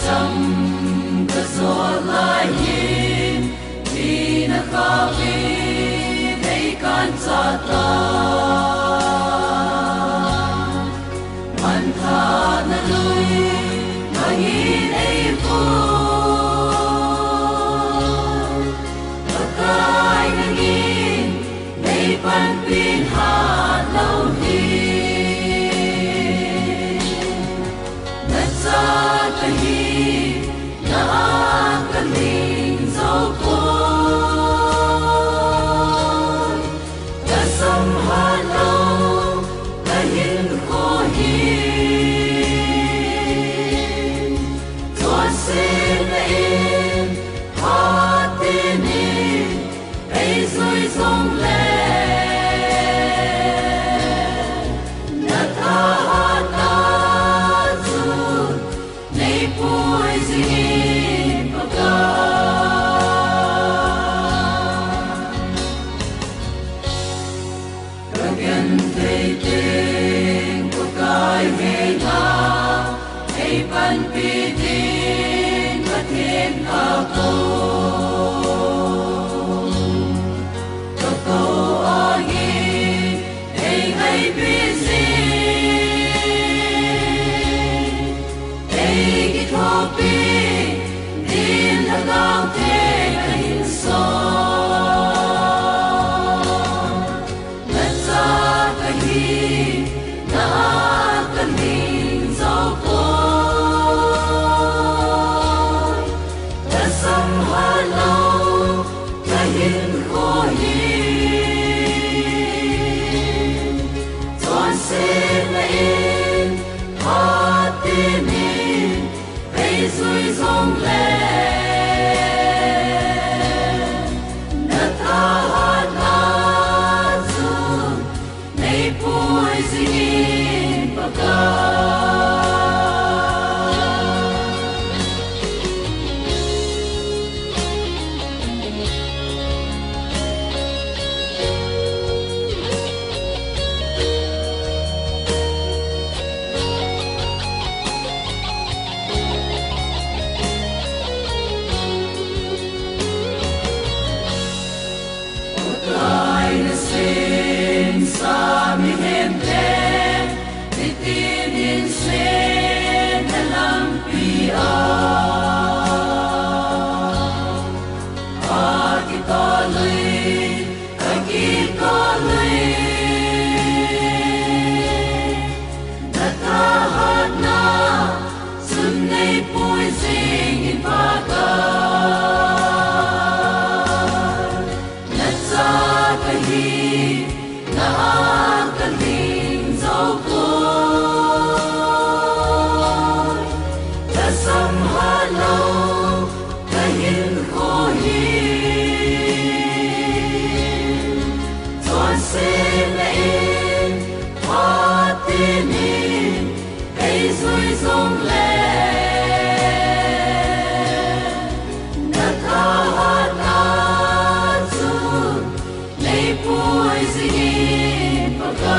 trầm cơ gió lại hin vì na kha vi đây can cha ta man tha na lui ma hin ei phu ta kai na ngin nei pan pin ha lâu hi na cha ta hi na ka ling dấu cô ta sam ha lâu ta hin kho hi tua se na in ha te ni ei zui zong le na ta ta zu nei pui zin pa ka again they think ko kai he na ei pan pi din ka thiên a ko ka ko a hi ei hai pi ei ki tho pi din la gao te ka hin so na cha ka hi na ka ning dấu cô ta sam ha lâu ta hin kho hi toàn se na in ha te ni ei zui zong le na ta na zu nei pui zin pa ka ai na sin sa mi hem te ti tin in sen na lam pi a ki ta lui na ta hat na sun nei pui sing in pa ka na cha ka hi na ka ling dấu cô ta sam ha lâu ta hin kho hi toàn se na in ha te ni ei zui zong le na ta na zu nei pui zin pa ka